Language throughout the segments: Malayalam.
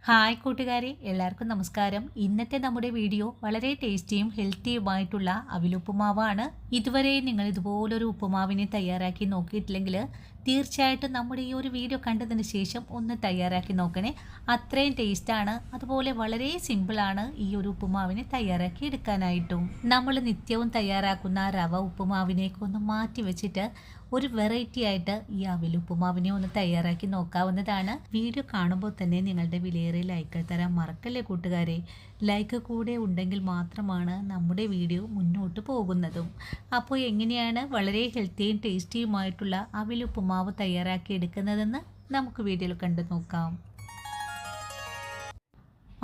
ഹായ് കൂട്ടുകാരെ, എല്ലാവർക്കും നമസ്കാരം. ഇന്നത്തെ നമ്മുടെ വീഡിയോ വളരെ ടേസ്റ്റിയും ഹെൽത്തിയുമായിട്ടുള്ള അവിലുപ്പുമാവാണ്. ഇതുവരെ നിങ്ങൾ ഇതുപോലൊരു ഉപ്പുമാവിനെ തയ്യാറാക്കി നോക്കിയിട്ടില്ലെങ്കിൽ തീർച്ചയായിട്ടും നമ്മുടെ ഈ ഒരു വീഡിയോ കണ്ടതിന് ശേഷം ഒന്ന് തയ്യാറാക്കി നോക്കണേ. അത്രയും ടേസ്റ്റാണ്, അതുപോലെ വളരെ സിമ്പിളാണ് ഈ ഒരു ഉപ്പുമാവിനെ തയ്യാറാക്കി എടുക്കാനായിട്ടും. നമ്മൾ നിത്യവും തയ്യാറാക്കുന്ന റവ ഉപ്പുമാവിനേക്ക് ഒന്ന് മാറ്റി വെച്ചിട്ട് ഒരു വെറൈറ്റി ആയിട്ട് ഈ അവിലുപ്പുമാവിനെ ഒന്ന് തയ്യാറാക്കി നോക്കാവുന്നതാണ്. വീഡിയോ കാണുമ്പോൾ തന്നെ നിങ്ങളുടെ വിലയേറിയ ലൈക്ക് തരാൻ മറക്കല്ലേ കൂട്ടുകാരെ. ലൈക്ക് കൂടെ ഉണ്ടെങ്കിൽ മാത്രമാണ് നമ്മുടെ വീഡിയോ മുന്നോട്ട് പോകുന്നതും. അപ്പോൾ എങ്ങനെയാണ് വളരെ ഹെൽത്തിയും ടേസ്റ്റിയുമായിട്ടുള്ള അവിലുപ്പുമാവ് തയ്യാറാക്കി എടുക്കുന്നതെന്ന് നമുക്ക് വീഡിയോയിൽ കണ്ടു നോക്കാം.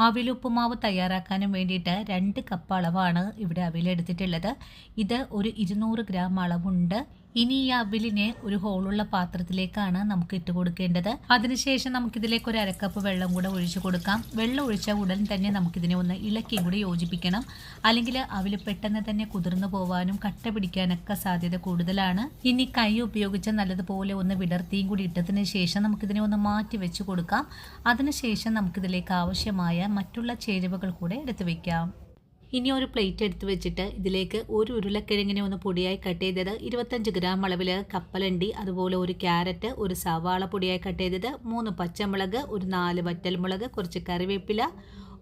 അവിലുപ്പുമാവ് തയ്യാറാക്കാനും വേണ്ടിയിട്ട് 2 കപ്പ് അളവാണ് ഇവിടെ അവിലെടുത്തിട്ടുള്ളത്. ഇത് ഒരു 200 ഗ്രാം അളവുണ്ട്. ഇനി ഈ അവിലിനെ ഒരു ഹോളുള്ള പാത്രത്തിലേക്കാണ് നമുക്ക് ഇട്ട് കൊടുക്കേണ്ടത്. അതിനുശേഷം നമുക്കിതിലേക്ക് ഒരു അരക്കപ്പ് വെള്ളം കൂടെ ഒഴിച്ചു കൊടുക്കാം. വെള്ളം ഒഴിച്ച ഉടൻ തന്നെ നമുക്കിതിനെ ഒന്ന് ഇളക്കിയും കൂടി യോജിപ്പിക്കണം. അല്ലെങ്കിൽ അവിൽ പെട്ടെന്ന് തന്നെ കുതിർന്നു പോവാനും കട്ട പിടിക്കാനൊക്കെ സാധ്യത കൂടുതലാണ്. ഇനി കൈ ഉപയോഗിച്ച് നല്ലതുപോലെ ഒന്ന് വിടർത്തിയും കൂടി ഇട്ടതിന് ശേഷം നമുക്കിതിനെ ഒന്ന് മാറ്റി വെച്ച് കൊടുക്കാം. അതിനുശേഷം നമുക്കിതിലേക്ക് ആവശ്യമായ മറ്റുള്ള ചേരുവകൾ കൂടെ എടുത്തു വെക്കാം. ഇനി ഒരു പ്ലേറ്റ് എടുത്ത് വെച്ചിട്ട് ഇതിലേക്ക് ഒരു ഉരുളക്കിഴങ്ങിനെ ഒന്ന് പൊടിയായി കട്ട് ചെയ്തത്, 25 ഗ്രാം അളവിൽ കപ്പലണ്ടി, അതുപോലെ ഒരു ക്യാരറ്റ്, ഒരു സവാള പൊടിയായി കട്ട് ചെയ്തത്, 3 പച്ചമുളക്, ഒരു 4 വറ്റൽമുളക്, കുറച്ച് കറിവേപ്പില,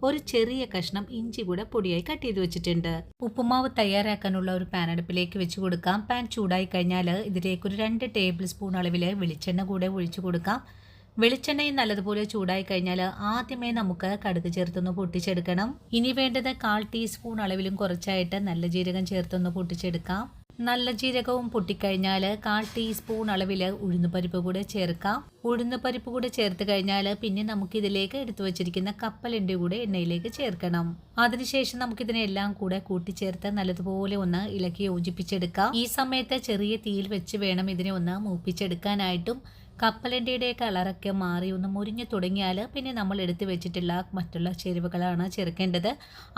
ഒരു ചെറിയ കഷ്ണം ഇഞ്ചി കൂടെ പൊടിയായി കട്ട് ചെയ്ത് വെച്ചിട്ടുണ്ട്. ഉപ്പുമാവ് തയ്യാറാക്കാനുള്ള ഒരു പാൻ അടുപ്പിലേക്ക് വെച്ച് കൊടുക്കാം. പാൻ ചൂടായി കഴിഞ്ഞാൽ ഇതിലേക്ക് ഒരു 2 ടേബിൾ സ്പൂൺ അളവിൽ വെളിച്ചെണ്ണ കൂടെ ഒഴിച്ചു കൊടുക്കാം. വെളിച്ചെണ്ണയും നല്ലതുപോലെ ചൂടായി കഴിഞ്ഞാൽ ആദ്യമേ നമുക്ക് കടുക് ചേർത്തൊന്ന് പൊട്ടിച്ചെടുക്കണം. ഇനി വേണ്ടത് 1/4 ടീസ്പൂൺ അളവിലും കുറച്ചായിട്ട് നല്ല ജീരകം ചേർത്തൊന്ന് പൊട്ടിച്ചെടുക്കാം. നല്ല ജീരകവും പൊട്ടിക്കഴിഞ്ഞാൽ 1/4 ടീസ്പൂൺ അളവിൽ ഉഴുന്നുപരിപ്പ് കൂടെ ചേർക്കാം. ഉഴുന്നുപരിപ്പ് കൂടെ ചേർത്ത് കഴിഞ്ഞാൽ പിന്നെ നമുക്കിതിലേക്ക് എടുത്തു വെച്ചിരിക്കുന്ന കപ്പലണ്ടി കൂടെ എണ്ണയിലേക്ക് ചേർക്കണം. അതിനുശേഷം നമുക്കിതിനെല്ലാം കൂടെ കൂട്ടിച്ചേർത്ത് നല്ലതുപോലെ ഒന്ന് ഇളക്കി യോജിപ്പിച്ചെടുക്കാം. ഈ സമയത്ത് ചെറിയ തീയിൽ വെച്ച് വേണം ഇതിനെ ഒന്ന് മൂപ്പിച്ചെടുക്കാനായിട്ടും. കപ്പലണ്ടിയുടെ കളറൊക്കെ മാറി ഒന്ന് മുരിഞ്ഞു തുടങ്ങിയാൽ പിന്നെ നമ്മൾ എടുത്തു വെച്ചിട്ടുള്ള മറ്റുള്ള ചേരുവകളാണ് ചേർക്കേണ്ടത്.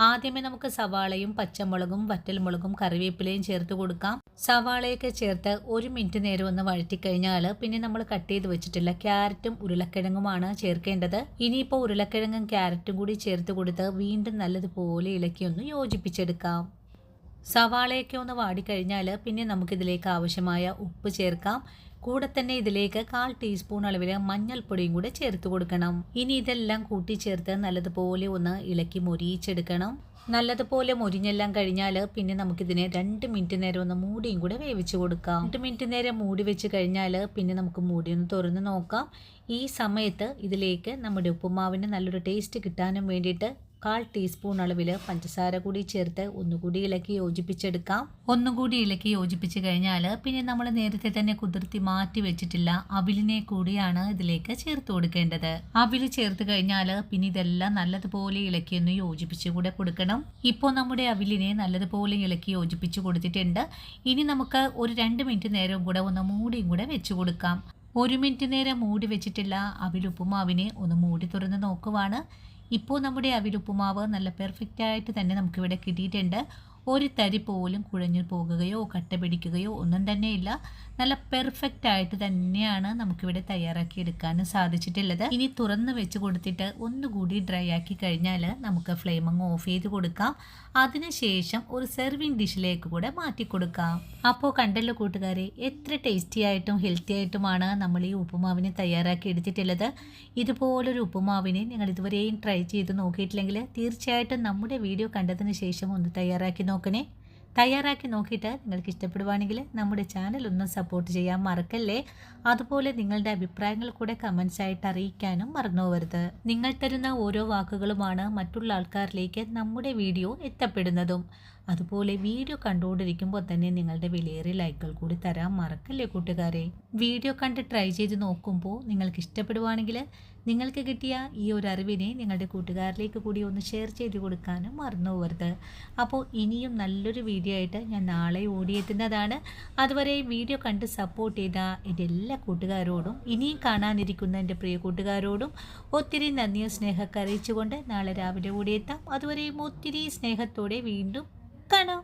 ആദ്യമേ നമുക്ക് സവാളയും പച്ചമുളകും വറ്റൽമുളകും കറിവേപ്പിലയും ചേർത്ത് കൊടുക്കാം. സവാളയൊക്കെ ചേർത്ത് 1 മിനിറ്റ് നേരം ഒന്ന് വഴറ്റിക്കഴിഞ്ഞാൽ പിന്നെ നമ്മൾ കട്ട് ചെയ്ത് വെച്ചിട്ടുള്ള ക്യാരറ്റും ഉരുളക്കിഴങ്ങുമാണ് ചേർക്കേണ്ടത്. ഇനിയിപ്പോൾ ഉരുളക്കിഴങ്ങും ക്യാരറ്റും കൂടി ചേർത്ത് കൊടുത്ത് വീണ്ടും നല്ലതുപോലെ ഇളക്കി ഒന്ന് യോജിപ്പിച്ചെടുക്കാം. സവാളയൊക്കെ ഒന്ന് വാടിക്കഴിഞ്ഞാൽ പിന്നെ നമുക്കിതിലേക്ക് ആവശ്യമായ ഉപ്പ് ചേർക്കാം. കൂടെ തന്നെ ഇതിലേക്ക് 1/4 ടീസ്പൂൺ അളവിൽ മഞ്ഞൾപ്പൊടിയും കൂടെ ചേർത്ത് കൊടുക്കണം. ഇനി ഇതെല്ലാം കൂട്ടിച്ചേർത്ത് നല്ലതുപോലെ ഒന്ന് ഇളക്കി മൊരിയിച്ചെടുക്കണം. നല്ലതുപോലെ മൊരിഞ്ഞെല്ലാം കഴിഞ്ഞാൽ പിന്നെ നമുക്കിതിനെ 2 മിനിറ്റ് നേരം ഒന്ന് മൂടിയും കൂടെ വേവിച്ച് കൊടുക്കാം. 2 മിനിറ്റ് നേരം മൂടി വെച്ച് കഴിഞ്ഞാൽ പിന്നെ നമുക്ക് മൂടി ഒന്ന് തുറന്ന് നോക്കാം. ഈ സമയത്ത് ഇതിലേക്ക് നമ്മുടെ ഉപ്പുമാവിന് നല്ലൊരു ടേസ്റ്റ് കിട്ടാനും വേണ്ടിയിട്ട് 1/4 ടീസ്പൂൺ അളവിൽ പഞ്ചസാര കൂടി ചേർത്ത് ഒന്നുകൂടി ഇളക്കി യോജിപ്പിച്ചെടുക്കാം. ഒന്നുകൂടി ഇളക്കി യോജിപ്പിച്ച് കഴിഞ്ഞാൽ പിന്നെ നമ്മൾ നേരത്തെ തന്നെ കുതിർത്തി മാറ്റി വെച്ചിട്ടില്ല അവിലിനെ കൂടിയാണ് ഇതിലേക്ക് ചേർത്ത് കൊടുക്കേണ്ടത്. അവിൽ ചേർത്ത് കഴിഞ്ഞാൽ പിന്നെ ഇതെല്ലാം നല്ലതുപോലെ ഇളക്കി ഒന്ന് യോജിപ്പിച്ച് കൂടെ കൊടുക്കണം. ഇപ്പോൾ നമ്മുടെ അവിലിനെ നല്ലതുപോലെ ഇളക്കി യോജിപ്പിച്ച് കൊടുത്തിട്ടുണ്ട്. ഇനി നമുക്ക് ഒരു 2 മിനിറ്റ് നേരം കൂടെ ഒന്ന് മൂടിയും കൂടെ വെച്ച് കൊടുക്കാം. 1 മിനിറ്റ് നേരം മൂടി വെച്ചിട്ടുള്ള അവിലുപ്പുമാവിനെ ഒന്ന് മൂടി തുറന്ന് നോക്കുവാണ്. ഇപ്പോൾ നമ്മുടെ അവിലുപ്പുമാവ് നല്ല പെർഫെക്റ്റ് ആയിട്ട് തന്നെ നമുക്കിവിടെ കിട്ടിയിട്ടുണ്ട്. ഒരു തരി പോലും കുഴഞ്ഞു പോകുകയോ കട്ട പിടിക്കുകയോ ഒന്നും തന്നെ ഇല്ല. നല്ല പെർഫെക്റ്റ് ആയിട്ട് തന്നെയാണ് നമുക്കിവിടെ തയ്യാറാക്കി എടുക്കാനും സാധിച്ചിട്ടുള്ളത്. ഇനി തുറന്ന് വെച്ച് കൊടുത്തിട്ട് ഒന്നുകൂടി ഡ്രൈ ആക്കി കഴിഞ്ഞാൽ നമുക്ക് ഫ്ലെയിം അങ്ങ് ഓഫ് ചെയ്ത് കൊടുക്കാം. അതിനുശേഷം ഒരു സെർവിങ് ഡിഷിലേക്ക് കൂടെ മാറ്റി കൊടുക്കാം. അപ്പോൾ കണ്ടല്ലോ കൂട്ടുകാരെ, എത്ര ടേസ്റ്റി ആയിട്ടും ഹെൽത്തി ആയിട്ടുമാണ് നമ്മൾ ഈ ഉപ്പുമാവിനെ തയ്യാറാക്കി എടുത്തിട്ടുള്ളത്. ഇതുപോലൊരു ഉപ്പുമാവിനെ നിങ്ങൾ ഇതുവരെയും ട്രൈ ചെയ്ത് നോക്കിയിട്ടില്ലെങ്കിൽ തീർച്ചയായിട്ടും നമ്മുടെ വീഡിയോ കണ്ടതിന് ശേഷം ഒന്ന് തയ്യാറാക്കി നോക്കണേ. തയ്യാറാക്കി നോക്കിയിട്ട് നിങ്ങൾക്ക് ഇഷ്ടപ്പെടുവാണെങ്കിൽ നമ്മുടെ ചാനൽ ഒന്ന് സപ്പോർട്ട് ചെയ്യാൻ മറക്കല്ലേ. അതുപോലെ നിങ്ങളുടെ അഭിപ്രായങ്ങൾ കൂടെ കമൻസ് ആയിട്ട് അറിയിക്കാനും മറന്നു പോകരുത്. നിങ്ങൾ തരുന്ന ഓരോ വാക്കുകളുമാണ് മറ്റുള്ള ആൾക്കാരിലേക്ക് നമ്മുടെ വീഡിയോ എത്തപ്പെടുന്നതും. അതുപോലെ വീഡിയോ കണ്ടുകൊണ്ടിരിക്കുമ്പോൾ തന്നെ നിങ്ങളുടെ വിലയേറിയ ലൈക്കുകൾ കൂടി തരാൻ മറക്കല്ലേ കൂട്ടുകാരെ. വീഡിയോ കണ്ട് ട്രൈ ചെയ്ത് നോക്കുമ്പോൾ നിങ്ങൾക്ക് ഇഷ്ടപ്പെടുവാണെങ്കിൽ നിങ്ങൾക്ക് കിട്ടിയ ഈ ഒരു അറിവിനെ നിങ്ങളുടെ കൂട്ടുകാരിലേക്ക് കൂടി ഒന്ന് ഷെയർ ചെയ്ത് കൊടുക്കാനും മറന്നു പോകരുത്. അപ്പോൾ ഇനിയും നല്ലൊരു വീഡിയോ ആയിട്ട് ഞാൻ നാളെ ഓടിയെത്തുന്നതാണ്. അതുവരെ വീഡിയോ കണ്ട് സപ്പോർട്ട് ചെയ്ത എൻ്റെ എല്ലാ കൂട്ടുകാരോടും ഇനിയും കാണാനിരിക്കുന്ന എൻ്റെ പ്രിയ കൂട്ടുകാരോടും ഒത്തിരി നന്ദിയും സ്നേഹമൊക്കെ അറിയിച്ചുകൊണ്ട് നാളെ രാവിലെ ഓടിയെത്താം. അതുവരെയും ഒത്തിരി സ്നേഹത്തോടെ വീണ്ടും കാണാം.